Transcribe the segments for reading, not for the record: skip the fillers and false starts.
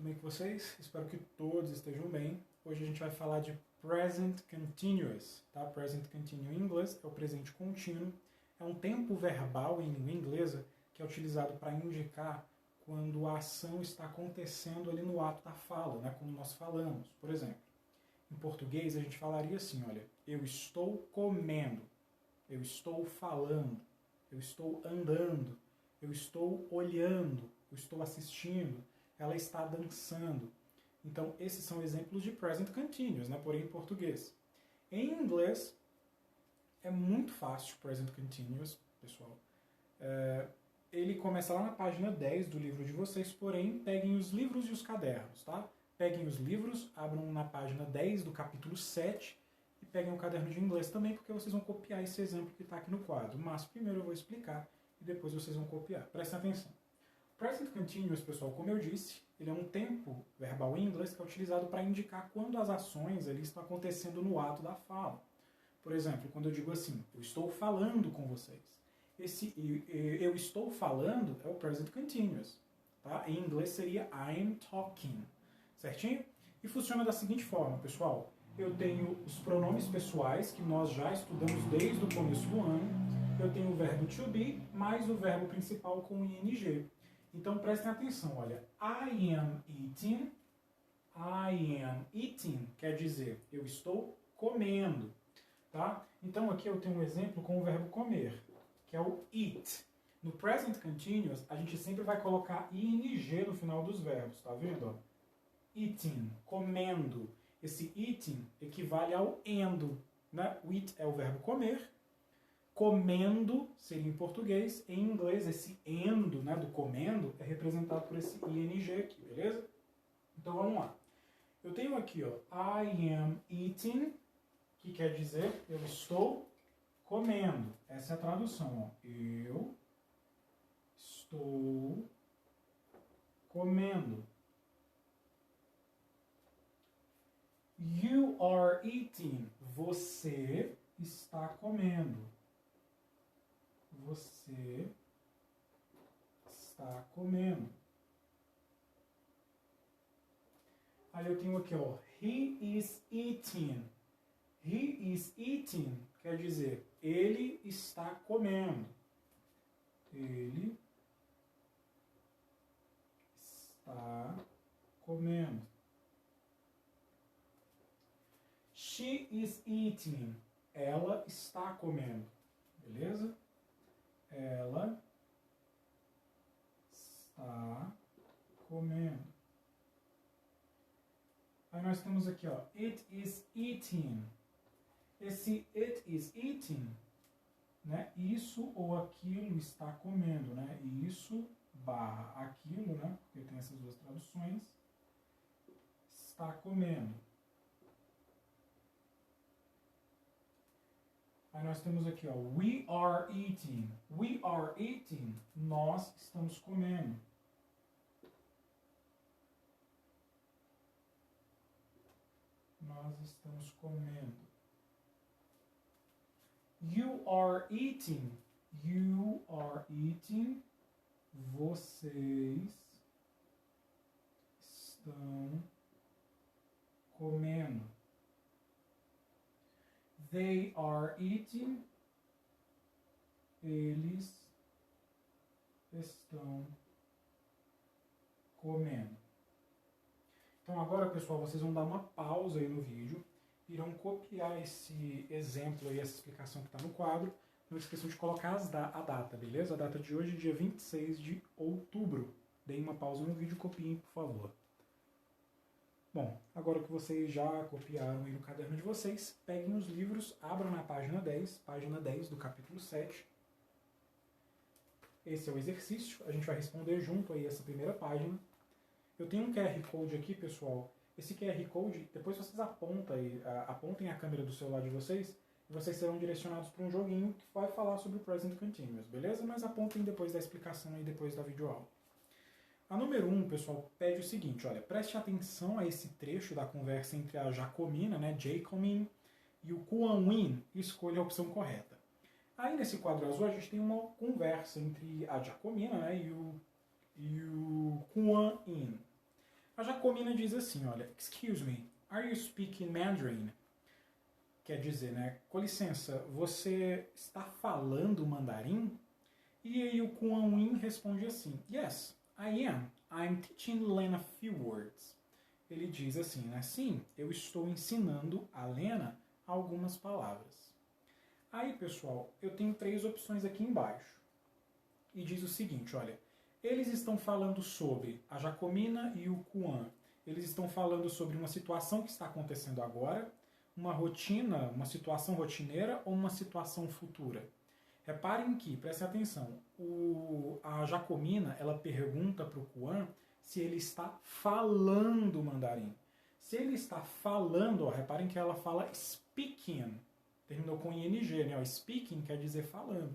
bem com vocês? Espero que todos estejam bem. Hoje a gente vai falar de Present Continuous, tá? Present Continuous em inglês é o presente contínuo. É um tempo verbal em língua inglesa que é utilizado para indicar quando a ação está acontecendo ali no ato da fala, né? Como nós falamos. Por exemplo, em português a gente falaria assim, olha, eu estou comendo, eu estou falando, eu estou andando, eu estou olhando, eu estou assistindo, ela está dançando. Então, esses são exemplos de present continuous, né? Porém, em português. Em inglês, é muito fácil present continuous, pessoal. Ele começa lá na página 10 do livro de vocês, porém, peguem os livros e os cadernos, tá? Peguem os livros, abram na página 10 do capítulo 7 e peguem o caderno de inglês também, porque vocês vão copiar esse exemplo que está aqui no quadro. Mas primeiro eu vou explicar e depois vocês vão copiar. Prestem atenção. Present Continuous, pessoal, como eu disse, ele é um tempo verbal em inglês que é utilizado para indicar quando as ações ali estão acontecendo no ato da fala. Por exemplo, quando eu digo assim, eu estou falando com vocês. Esse eu estou falando é o Present Continuous. Tá? Em inglês seria I'm talking. Certinho? E funciona da seguinte forma, pessoal. Eu tenho os pronomes pessoais, que nós já estudamos desde o começo do ano. Eu tenho o verbo to be, mais o verbo principal com ing. Então prestem atenção, olha. I am eating quer dizer eu estou comendo. Tá? Então aqui eu tenho um exemplo com o verbo comer, que é o eat. No present continuous, a gente sempre vai colocar ing no final dos verbos, tá vendo? Eating, comendo. Esse eating equivale ao endo, né? O eat é o verbo comer. Comendo seria em português. Em inglês, esse endo, né, do comendo é representado por esse ing aqui, beleza? Então vamos lá. Eu tenho aqui, ó, I am eating, que quer dizer eu estou comendo. Essa é a tradução, ó. Eu estou comendo. You are eating. Você está comendo. Você está comendo. Aí eu tenho aqui, ó, he is eating. He is eating quer dizer ele está comendo. Ele está comendo. She is eating. Ela está comendo. Beleza? Ela está comendo. Aí nós temos aqui, ó, it is eating. Esse it is eating, né? Isso ou aquilo está comendo, né? Isso barra aquilo, né? Porque tem essas duas traduções. Está comendo. Aí nós temos aqui, ó, we are eating. We are eating. Nós estamos comendo. Nós estamos comendo. You are eating. You are eating. Vocês estão comendo. They are eating. Eles estão comendo. Então agora, pessoal, vocês vão dar uma pausa aí no vídeo, irão copiar esse exemplo e essa explicação que está no quadro. Não esqueçam de colocar a data, beleza? A data de hoje é dia 26 de outubro. Deem uma pausa no vídeo e copiem, por favor. Bom, agora que vocês já copiaram aí no caderno de vocês, peguem os livros, abram na página 10 do capítulo 7. Esse é o exercício, a gente vai responder junto aí essa primeira página. Eu tenho um QR Code aqui, pessoal. Esse QR Code, depois vocês apontem a câmera do celular de vocês e vocês serão direcionados para um joguinho que vai falar sobre o Present Continuous, beleza? Mas apontem depois da explicação e depois da videoaula. A número 1, pessoal, pede o seguinte, olha, preste atenção a esse trecho da conversa entre a Jacomina, né, Jacomin, e o Kuan Yin, e escolha a opção correta. Aí nesse quadro azul a gente tem uma conversa entre a Jacomina, né, e o Kuan Yin. A Jacomina diz assim, olha, excuse me, are you speaking Mandarin? Quer dizer, né, com licença, você está falando mandarim? E aí o Kuan Yin responde assim, yes, I am. I'm teaching Lena a few words. Ele diz assim, né, sim, eu estou ensinando a Lena algumas palavras. Aí, pessoal, eu tenho 3 opções aqui embaixo. E diz o seguinte, olha, eles estão falando sobre a Jacomina e o Kuan. Eles estão falando sobre uma situação que está acontecendo agora, uma rotina, uma situação rotineira ou uma situação futura. Reparem que, prestem atenção, a Jacomina, ela pergunta para o Kuan se ele está falando mandarim. Se ele está falando, ó, reparem que ela fala speaking, terminou com ing, né? O speaking quer dizer falando.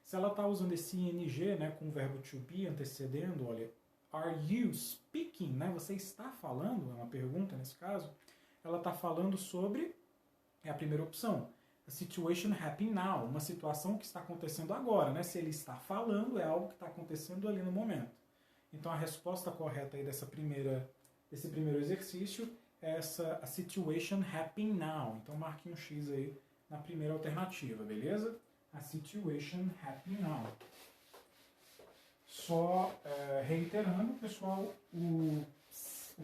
Se ela está usando esse ing, né, com o verbo to be antecedendo, olha, are you speaking, né? Você está falando, é uma pergunta nesse caso, ela está falando sobre, é a primeira opção, a situation happening now, uma situação que está acontecendo agora, né? Se ele está falando, é algo que está acontecendo ali no momento. Então a resposta correta aí desse primeiro exercício é a situation happening now. Então marque um X aí na primeira alternativa, beleza? A situation happening now. Só reiterando, pessoal, o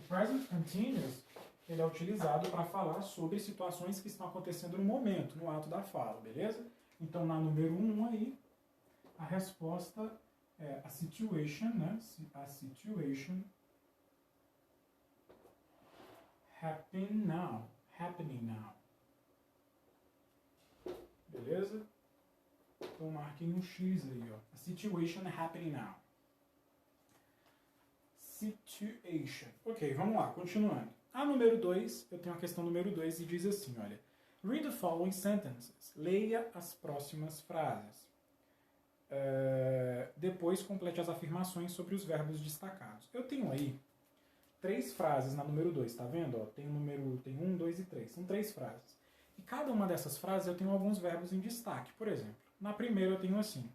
present continuous ele é utilizado para falar sobre situações que estão acontecendo no momento, no ato da fala, beleza? Então, na número 1 aí, a resposta é a situation, né? A situation happening now. Happening now. Beleza? Então, marquem um X aí, ó. A situation happening now. Situation. Ok, vamos lá, continuando. A número 2, eu tenho a questão número 2 e diz assim, olha. Read the following sentences. Leia as próximas frases. Depois complete as afirmações sobre os verbos destacados. Eu tenho aí 3 frases na número 2, tá vendo? Ó, tem 1, 2 e 3. São 3 frases. E cada uma dessas frases eu tenho alguns verbos em destaque. Por exemplo, na primeira eu tenho assim.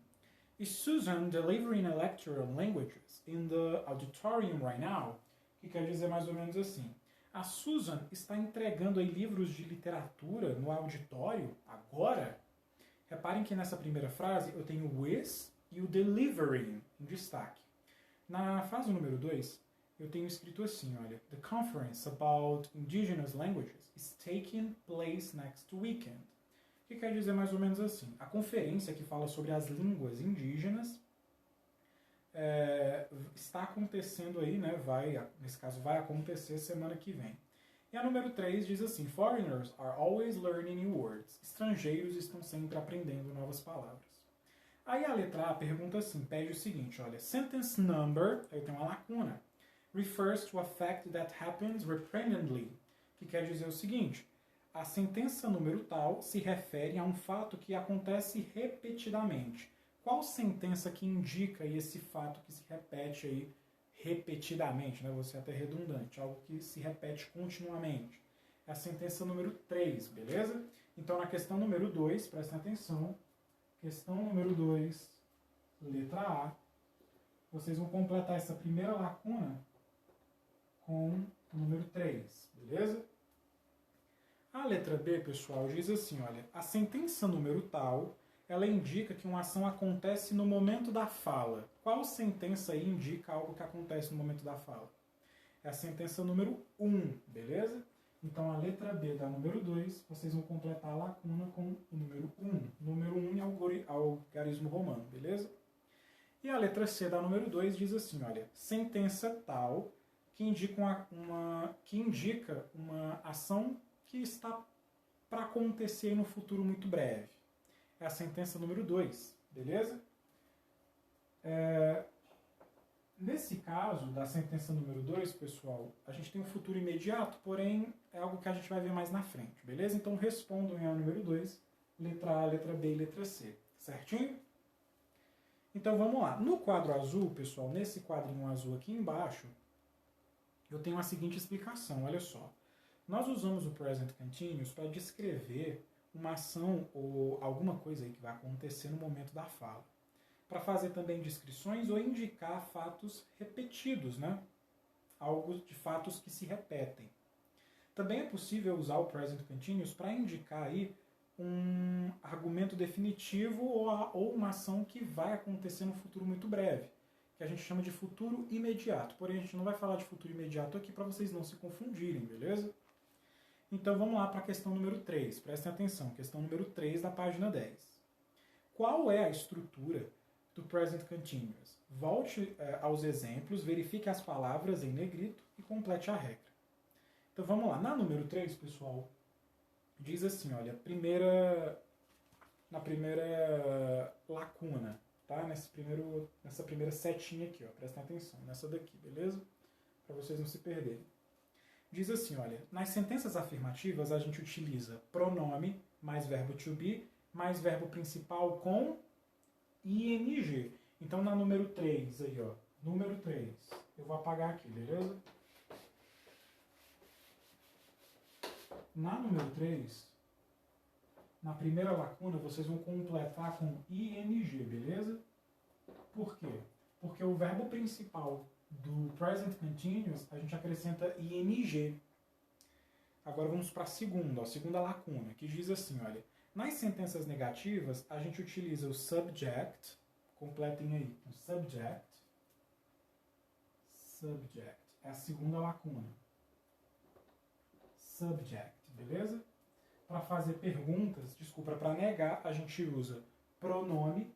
Is Susan delivering a lecture on languages in the auditorium right now? Que quer dizer mais ou menos assim. A Susan está entregando aí livros de literatura no auditório agora? Reparem que nessa primeira frase eu tenho o is e o delivering em destaque. Na frase número 2, eu tenho escrito assim, olha. The conference about indigenous languages is taking place next weekend. Que quer dizer mais ou menos assim. A conferência que fala sobre as línguas indígenas está acontecendo aí, né? Nesse caso, vai acontecer semana que vem. E a número 3 diz assim, Foreigners are always learning new words. Estrangeiros estão sempre aprendendo novas palavras. Aí a letra A pergunta assim, pede o seguinte, olha, sentence number, aí tem uma lacuna, refers to a fact that happens repeatedly, que quer dizer o seguinte, a sentença número tal se refere a um fato que acontece repetidamente. Qual sentença que indica esse fato que se repete aí repetidamente, né? Vou ser até redundante, algo que se repete continuamente. É a sentença número 3, beleza? Então, na questão número 2, prestem atenção, questão número 2, letra A, vocês vão completar essa primeira lacuna com o número 3, beleza? A letra B, pessoal, diz assim, olha, a sentença número tal, ela indica que uma ação acontece no momento da fala. Qual sentença aí indica algo que acontece no momento da fala? É a sentença número 1, beleza? Então, a letra B da número 2, vocês vão completar a lacuna com o número 1. Número 1 é algarismo romano, beleza? E a letra C da número 2 diz assim, olha, sentença tal que indica uma ação que está para acontecer no futuro muito breve. É a sentença número 2, beleza? Nesse caso, da sentença número 2, pessoal, a gente tem um futuro imediato, porém é algo que a gente vai ver mais na frente, beleza? Então respondam ao número 2, letra A, letra B e letra C, certinho? Então vamos lá. No quadro azul, pessoal, nesse quadrinho azul aqui embaixo, eu tenho a seguinte explicação, olha só. Nós usamos o present continuous para descrever uma ação ou alguma coisa aí que vai acontecer no momento da fala. Para fazer também descrições ou indicar fatos repetidos, né? algo de fatos que se repetem. Também é possível usar o present continuous para indicar aí um argumento definitivo ou uma ação que vai acontecer no futuro muito breve, que a gente chama de futuro imediato. Porém, a gente não vai falar de futuro imediato aqui para vocês não se confundirem, beleza? Então vamos lá para a questão número 3. Prestem atenção, questão número 3 da página 10. Qual é a estrutura do present continuous? Volte aos exemplos, verifique as palavras em negrito e complete a regra. Então vamos lá. Na número 3, pessoal, diz assim, olha, na primeira lacuna, tá? Nessa primeira setinha aqui, ó, prestem atenção, nessa daqui, beleza? Para vocês não se perderem. Diz assim, olha, nas sentenças afirmativas a gente utiliza pronome mais verbo to be mais verbo principal com ing. Então na número 3 aí, ó, número 3, eu vou apagar aqui, beleza? Na número 3, na primeira lacuna, vocês vão completar com ing, beleza? Por quê? Porque o verbo principal do present continuous, a gente acrescenta ing. Agora vamos para a segunda lacuna, que diz assim, olha, nas sentenças negativas, a gente utiliza o subject, completem aí, o subject, é a segunda lacuna. Subject, beleza? Para fazer perguntas, para negar, a gente usa pronome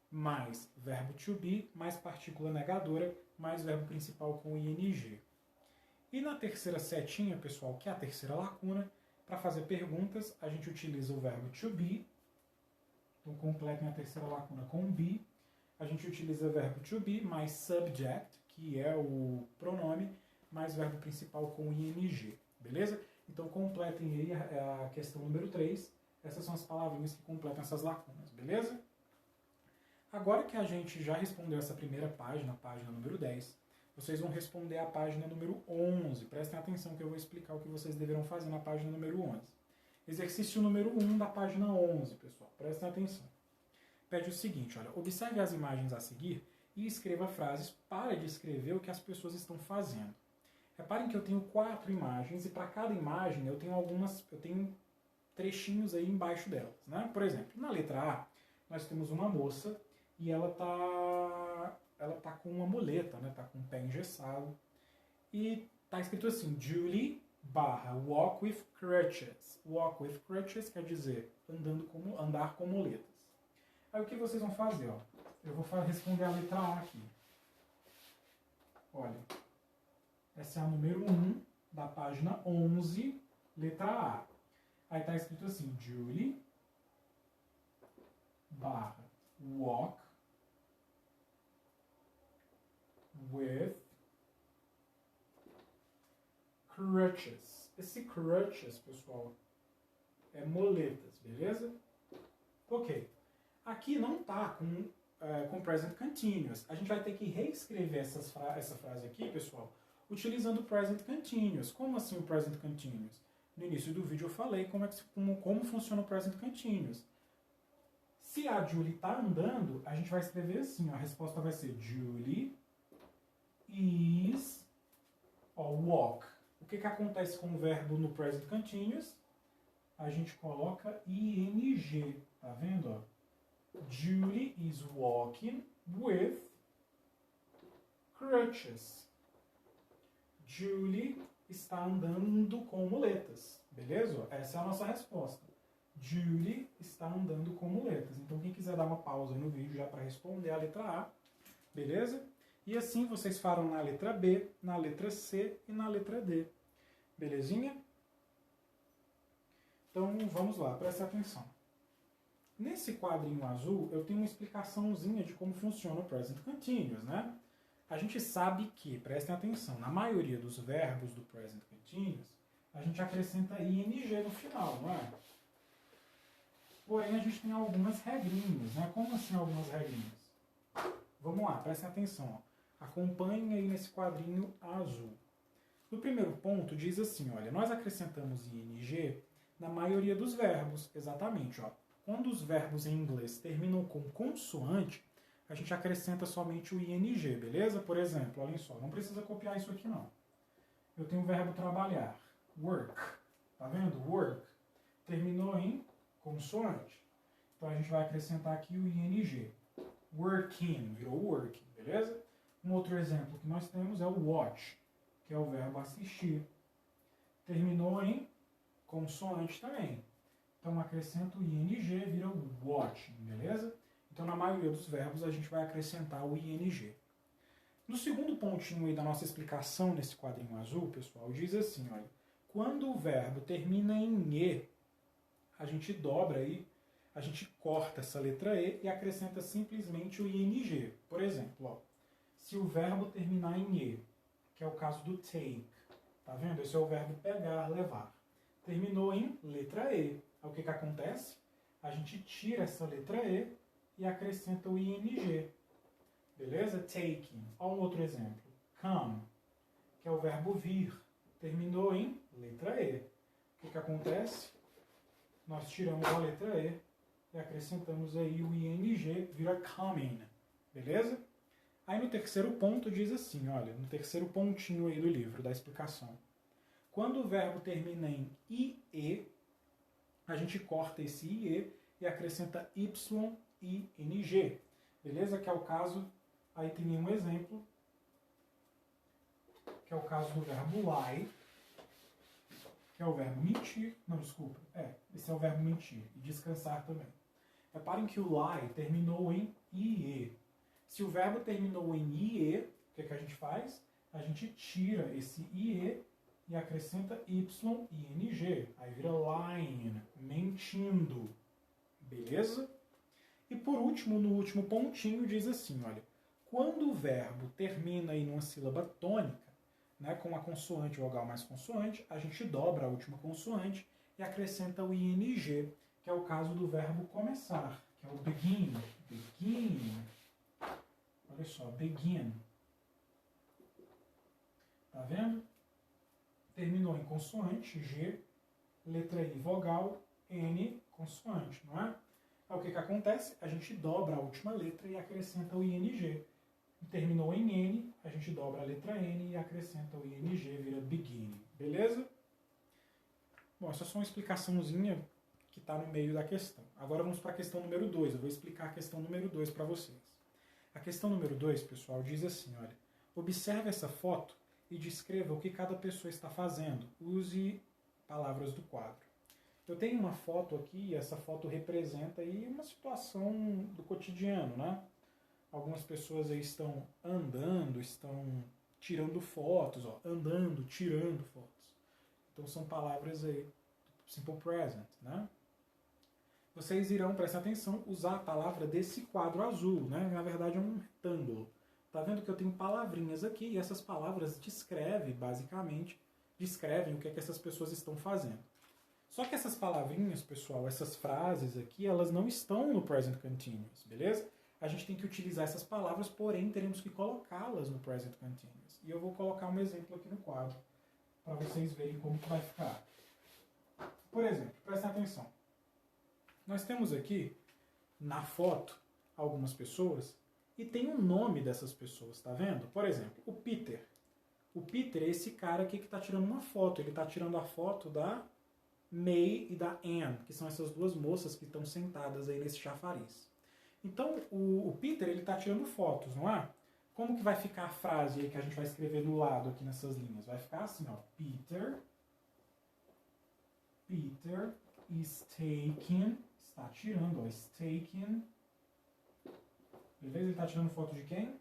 mais verbo to be, mais partícula negadora, mais verbo principal com ing. E na terceira setinha, pessoal, que é a terceira lacuna, para fazer perguntas, a gente utiliza o verbo to be. Então, completem a terceira lacuna com be. A gente utiliza o verbo to be mais subject, que é o pronome, mais verbo principal com ing. Beleza? Então, completem aí a questão número 3. Essas são as palavrinhas que completam essas lacunas. Beleza? Agora que a gente já respondeu essa primeira página, a página número 10, vocês vão responder a página número 11. Prestem atenção que eu vou explicar o que vocês deverão fazer na página número 11. Exercício número 1 da página 11, pessoal. Prestem atenção. Pede o seguinte, olha, observe as imagens a seguir e escreva frases para descrever o que as pessoas estão fazendo. Reparem que eu tenho 4 imagens e para cada imagem eu tenho trechinhos aí embaixo delas, né? Por exemplo, na letra A, nós temos uma moça e ela tá com uma muleta, né? Tá com o pé engessado. E tá escrito assim, Julie walk with crutches. Walk with crutches quer dizer andar com muletas. Aí o que vocês vão fazer? Ó? Eu vou responder a letra A aqui. Olha, essa é a número 1 da página 11, letra A. Aí tá escrito assim, Julie walk with crutches. Esse crutches, pessoal, é moletas, beleza? Ok. Aqui não tá com present continuous. A gente vai ter que reescrever essa frase aqui, pessoal, utilizando o present continuous. Como assim o present continuous? No início do vídeo eu falei como funciona o present continuous. Se a Julie está andando, a gente vai escrever assim, ó, a resposta vai ser Julie is walk. O que acontece com o verbo no present continuous? A gente coloca ing, tá vendo? Ó? Julie is walking with crutches. Julie está andando com muletas, beleza? Essa é a nossa resposta. Julie está andando com muletas. Então, quem quiser dar uma pausa no vídeo já para responder a letra A, beleza? E assim vocês farão na letra B, na letra C e na letra D. Belezinha? Então, vamos lá, preste atenção. Nesse quadrinho azul, eu tenho uma explicaçãozinha de como funciona o present continuous, né? A gente sabe que, prestem atenção, na maioria dos verbos do present continuous, a gente acrescenta ing no final, não é? Porém, a gente tem algumas regrinhas, né? Como assim algumas regrinhas? Vamos lá, prestem atenção. Ó. Acompanhem aí nesse quadrinho azul. No primeiro ponto, diz assim, olha, nós acrescentamos ing na maioria dos verbos, exatamente. Ó. Quando os verbos em inglês terminam com consoante, a gente acrescenta somente o ing, beleza? Por exemplo, olhem só, não precisa copiar isso aqui não. Eu tenho o verbo trabalhar, work, tá vendo? Work. Terminou em consoante. Então a gente vai acrescentar aqui o ing. Working, virou working, beleza? Um outro exemplo que nós temos é o watch, que é o verbo assistir. Terminou em consoante também. Então acrescenta o ing, vira watching, beleza? Então na maioria dos verbos a gente vai acrescentar o ing. No segundo pontinho aí da nossa explicação nesse quadrinho azul, pessoal, diz assim, olha, quando o verbo termina em e, a gente dobra aí, a gente corta essa letra e e acrescenta simplesmente o ing. Por exemplo, ó, se o verbo terminar em e, que é o caso do take, tá vendo? Esse é o verbo pegar, levar. Terminou em letra e. Aí o que acontece? A gente tira essa letra e e acrescenta o ing. Beleza? Taking. Olha um outro exemplo. Come, que é o verbo vir. Terminou em letra e. O que acontece? Nós tiramos a letra e e acrescentamos aí o ing, vira coming. Beleza? Aí no terceiro ponto diz assim, olha, no terceiro pontinho aí do livro, da explicação. Quando o verbo termina em ie, a gente corta esse ie e acrescenta y e ing. Beleza? Que é o caso, aí tem um exemplo, que é o caso do verbo lie, que é o verbo mentir. Não, desculpa. Esse é o verbo mentir. E descansar também. Reparem que o lie terminou em ie. Se o verbo terminou em ie, o que a gente faz? A gente tira esse ie e acrescenta y e ing. Aí vira lying, mentindo. Beleza? E por último, no último pontinho, diz assim, olha, quando o verbo termina em uma sílaba tônica, né, com a consoante vogal mais consoante, a gente dobra a última consoante e acrescenta o ing, que é o caso do verbo começar, que é o begin. Begin. Olha só, begin. Tá vendo? Terminou em consoante, G, letra I vogal, N consoante, não é? Aí o que acontece? A gente dobra a última letra e acrescenta o ing. Terminou em N, a gente dobra a letra N e acrescenta o ing, vira beginning. Beleza? Bom, essa é só uma explicaçãozinha que está no meio da questão. Agora vamos para a questão número 2. Eu vou explicar a questão número 2 para vocês. A questão número 2, pessoal, diz assim, olha, observe essa foto e descreva o que cada pessoa está fazendo. Use palavras do quadro. Eu tenho uma foto aqui e essa foto representa aí uma situação do cotidiano, né? Algumas pessoas aí estão andando, estão tirando fotos, ó, andando, tirando fotos. Então são palavras aí do simple present, né? Vocês irão, prestar atenção, usar a palavra desse quadro azul, né? Na verdade é um retângulo. Tá vendo que eu tenho palavrinhas aqui e essas palavras descrevem, basicamente, descrevem o que é que essas pessoas estão fazendo. Só que essas palavrinhas, pessoal, essas frases aqui, elas não estão no present continuous, beleza? A gente tem que utilizar essas palavras, porém teremos que colocá-las no present continuous. E eu vou colocar um exemplo aqui no quadro, para vocês verem como que vai ficar. Por exemplo, prestem atenção. Nós temos aqui, na foto, algumas pessoas, e tem um nome dessas pessoas, tá vendo? Por exemplo, o Peter. O Peter é esse cara aqui que está tirando uma foto. Ele está tirando a foto da May e da Anne, que são essas duas moças que estão sentadas aí nesse chafariz. Então, o Peter, ele está tirando fotos, não é? Como que vai ficar a frase aí que a gente vai escrever do lado aqui nessas linhas? Vai ficar assim, ó. Peter is taking, está tirando, ó, is taking. Beleza? Ele está tirando foto de quem?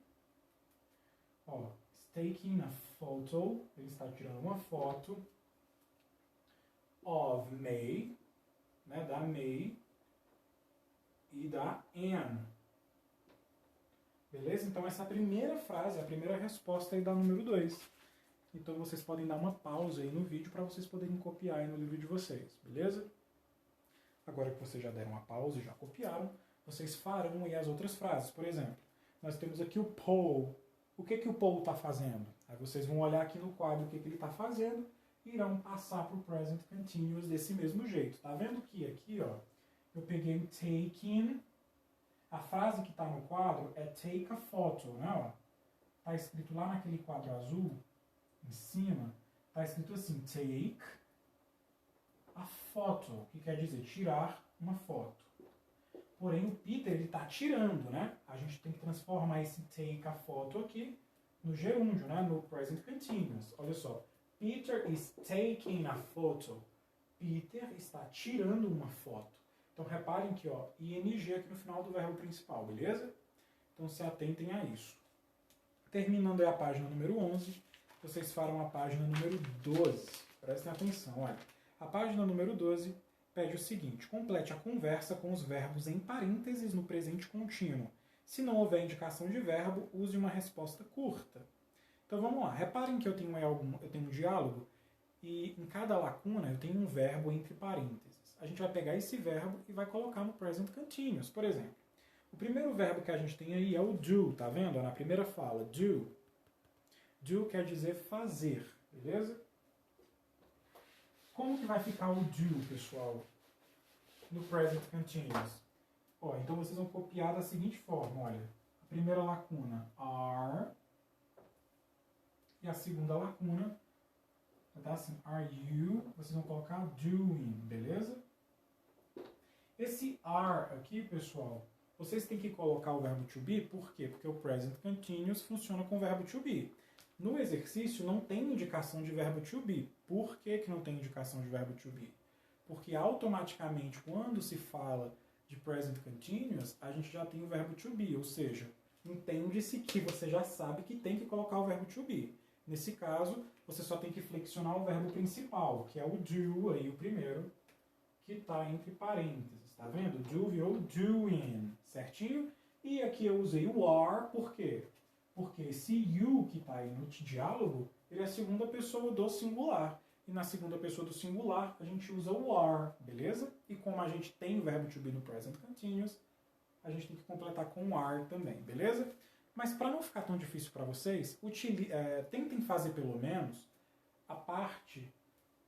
Ó, is taking a photo, ele está tirando uma foto of May, né, da May e da Anne. Beleza? Então essa é a primeira frase, a primeira resposta aí da número 2. Então vocês podem dar uma pausa aí no vídeo para vocês poderem copiar aí no livro de vocês, beleza? Agora que vocês já deram uma pausa e já copiaram, vocês farão aí as outras frases. Por exemplo, nós temos aqui o Paul. O que o Paul está fazendo? Aí vocês vão olhar aqui no quadro o que ele está fazendo e irão passar para o present continuous desse mesmo jeito. Tá vendo que aqui, ó, eu peguei o taking, A frase que está no quadro é take a photo, né? Está escrito lá naquele quadro azul, em cima, está escrito assim, take a photo, que quer dizer tirar uma foto. Porém, o Peter está tirando, né? A gente tem que transformar esse take a photo aqui no gerúndio, né? No present continuous. Olha só. Peter is taking a photo. Peter está tirando uma foto. Então, reparem que, ó, ing aqui no final do verbo principal, beleza? Então, se atentem a isso. Terminando aí a página número 11, vocês farão a página número 12. Prestem atenção, olha. A página número 12 pede o seguinte: complete a conversa com os verbos em parênteses no presente contínuo. Se não houver indicação de verbo, use uma resposta curta. Então vamos lá. Reparem que eu tenho um diálogo e em cada lacuna eu tenho um verbo entre parênteses. A gente vai pegar esse verbo e vai colocar no present continuous. Por exemplo, o primeiro verbo que a gente tem aí é o do, tá vendo? Na primeira fala, do. Do quer dizer fazer, beleza? Como que vai ficar o do, pessoal, no present continuous? Ó, então vocês vão copiar da seguinte forma, olha. A primeira lacuna, are. E a segunda lacuna, vai estar assim, are you. Vocês vão colocar doing, beleza? Esse are aqui, pessoal, vocês têm que colocar o verbo to be, por quê? Porque o present continuous funciona com o verbo to be. No exercício não tem indicação de verbo to be. Por que que não tem indicação de verbo to be? Porque automaticamente, quando se fala de present continuous, a gente já tem o verbo to be, ou seja, entende-se que você já sabe que tem que colocar o verbo to be. Nesse caso, você só tem que flexionar o verbo principal, que é o do, aí o primeiro, que está entre parênteses, tá vendo? Do virou doing, certinho? E aqui eu usei o are, por quê? Porque esse you que está aí no diálogo, ele é a segunda pessoa do singular. E na segunda pessoa do singular, a gente usa o are, beleza? E como a gente tem o verbo to be no present continuous, a gente tem que completar com o are também, beleza? Mas para não ficar tão difícil para vocês, tentem fazer pelo menos a parte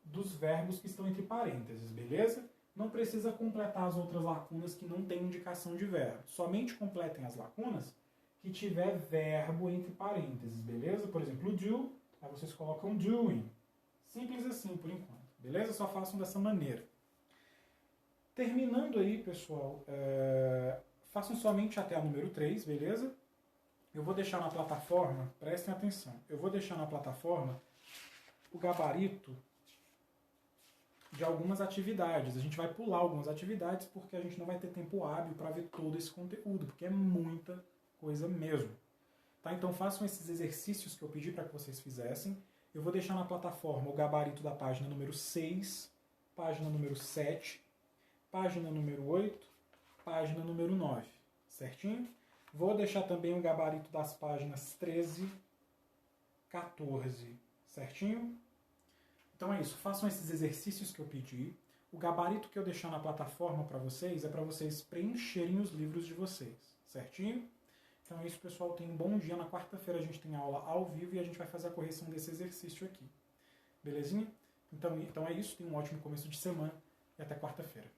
dos verbos que estão entre parênteses, beleza? Não precisa completar as outras lacunas que não têm indicação de verbo. Somente completem as lacunas que tiver verbo entre parênteses, beleza? Por exemplo, o do, aí vocês colocam doing. Simples assim, por enquanto, beleza? Só façam dessa maneira. Terminando aí, pessoal, façam somente até a número 3, beleza? Eu vou deixar na plataforma, prestem atenção, eu vou deixar na plataforma o gabarito de algumas atividades. A gente vai pular algumas atividades porque a gente não vai ter tempo hábil para ver todo esse conteúdo, porque é muita coisa mesmo. Tá? Então façam esses exercícios que eu pedi para que vocês fizessem. Eu vou deixar na plataforma o gabarito da página número 6, página número 7, página número 8, página número 9, certinho? Vou deixar também o gabarito das páginas 13, 14, certinho? Então é isso, façam esses exercícios que eu pedi. O gabarito que eu deixar na plataforma para vocês é para vocês preencherem os livros de vocês, certinho? Então é isso, pessoal. Tenham um bom dia. Na quarta-feira a gente tem aula ao vivo e a gente vai fazer a correção desse exercício aqui. Belezinha? Então é isso. Tenham um ótimo começo de semana e até quarta-feira.